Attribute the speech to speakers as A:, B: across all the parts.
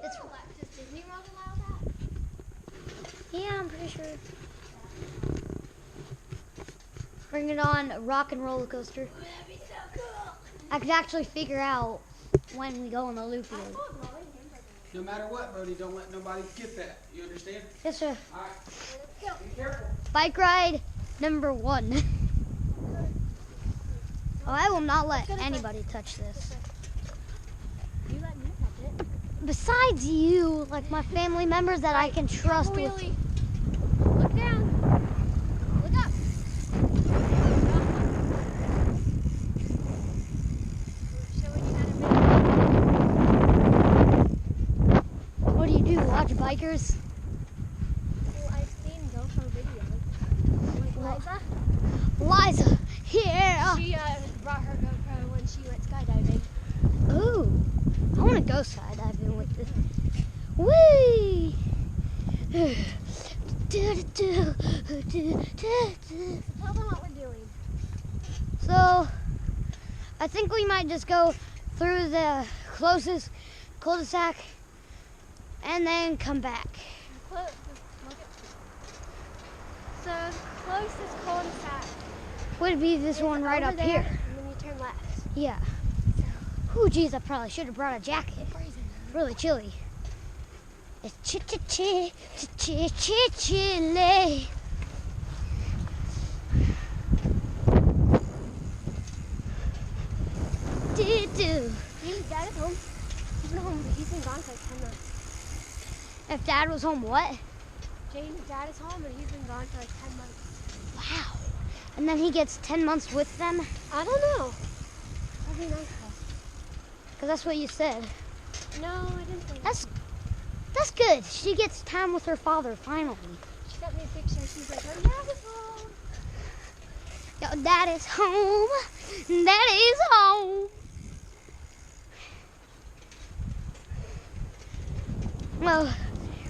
A: Does Disney World allow that?
B: Yeah, I'm pretty sure. Bring it on, rock and roller coaster.
A: Oh, that'd be so cool.
B: I could actually figure out when we go on the loop.
C: No matter what, Brody, don't let nobody get that. You understand?
B: Yes, sir.
C: All right. Be careful.
B: Bike ride number 1. Oh, I will not let anybody touch this.
A: You let me touch it.
B: Besides you, like my family members that I can trust with.
A: Wheelie. Look down. Look up. Showing you how to make.
B: What do you do? Watch bikers?
A: Well, I've seen GoPro videos. Like Liza.
B: Liza, yeah.
A: She brought her GoPro when she went skydiving.
B: Ooh, I want to go skydiving with this. Whee!
A: Tell them what we're doing.
B: So, I think we might just go through the closest cul-de-sac and then come back.
A: So, closest cul-de-sac.
B: Would be this one right up here.
A: And then you turn left.
B: Yeah. Ooh, geez, I probably should have brought a jacket.
A: Freezing.
B: It's really chilly. It's chilly.
A: James' dad is home. He's been home, but he's been gone for like 10 months.
B: If Dad was home, what?
A: James' dad is home, and he's been gone for like 10 months.
B: Wow. And then he gets 10 months with them?
A: I don't know. That'd be nice though.
B: Because that's what you said.
A: No, I didn't think
B: That's good. She gets time with her father, finally.
A: She sent me a picture. She's like, her dad is home.
B: Yo, Dad is home. Dad is home. Well,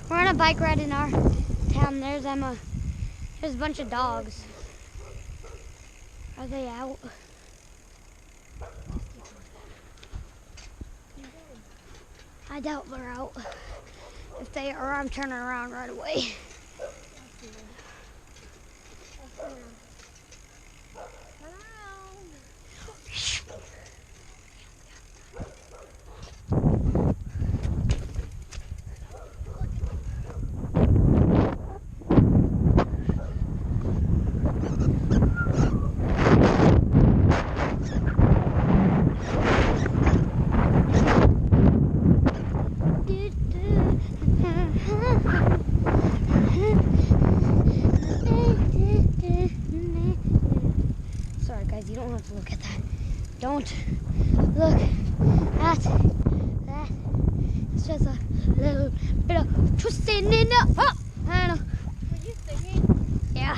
B: we're on a bike ride in our town. There's Emma. There's a bunch of dogs. Are they out? I doubt they're out. If they are, I'm turning around right away.
A: Turn around.
B: Sorry guys, you don't have to look at that. Don't look at that. It's just a little bit of twisting in the and
A: Were you singing?
B: yeah.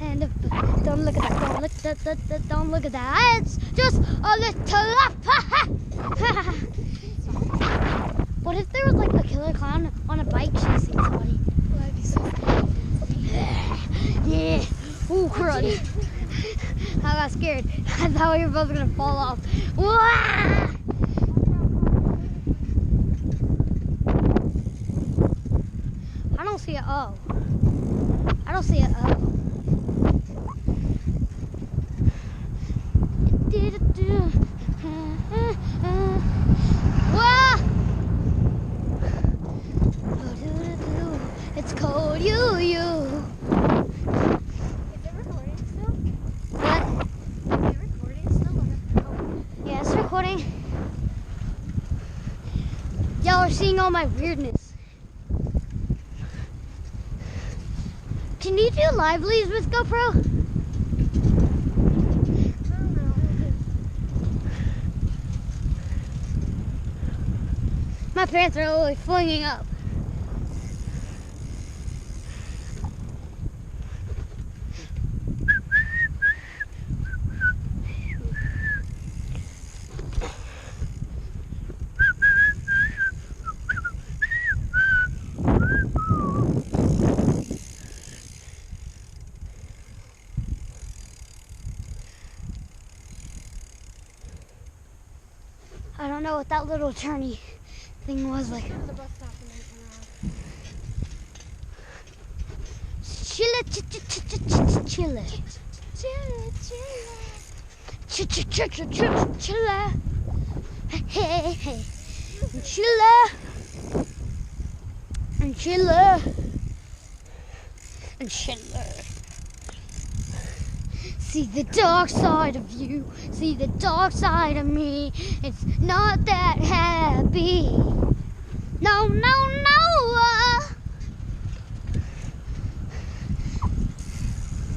B: And don't look at that. Don't look at that. Don't look at that. It's just a little up. What if there was like a killer clown on a bike chasing somebody?
A: That'd be so funny.
B: Yeah. Ooh, crud. I got scared. I thought we were both gonna fall off. Wah! I don't see an O. I don't see an O. Wah! It's cold, you.
A: Is it recording still?
B: What?
A: Is it recording still? Oh.
B: Yeah, it's recording. Y'all are seeing all my weirdness. Can you do livelies with GoPro?
A: I don't know.
B: My pants are literally flinging up. I don't know what that little turny thing was like.
A: Go to the bus stop and then turn around.
B: Chilla, chilla. Chilla. Hey, hey. Chilla. And chilla. And chilla. See the dark side of you. See the dark side of me. It's not that happy. No, no, no.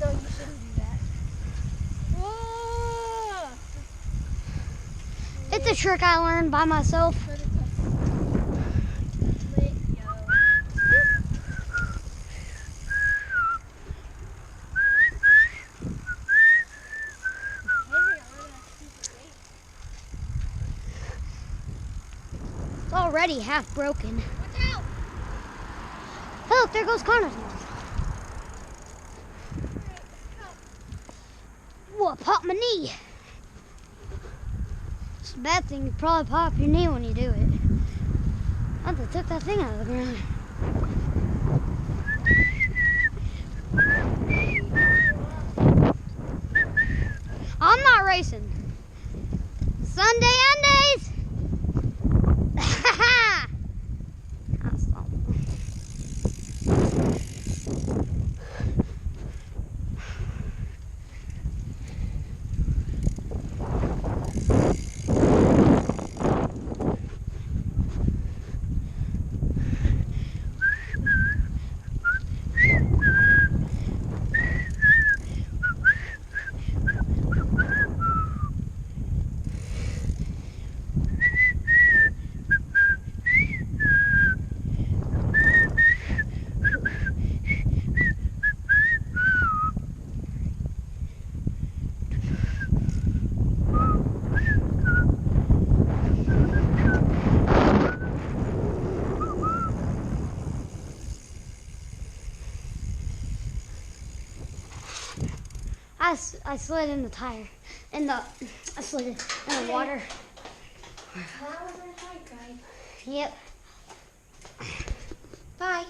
A: No, you shouldn't do that. Whoa!
B: It's a trick I learned by myself.
A: Let go.
B: It's already half broken.
A: Watch out!
B: Oh, look, there goes Connor's one. Whoa, pop my knee. It's a bad thing. You probably pop your knee when you do it. I thought they took that thing out of the ground. I'm not racing. Sunday Undays. That's something. I slid in the tire, I slid in the water.
A: That was our hike, guys.
B: Yep.
A: Bye.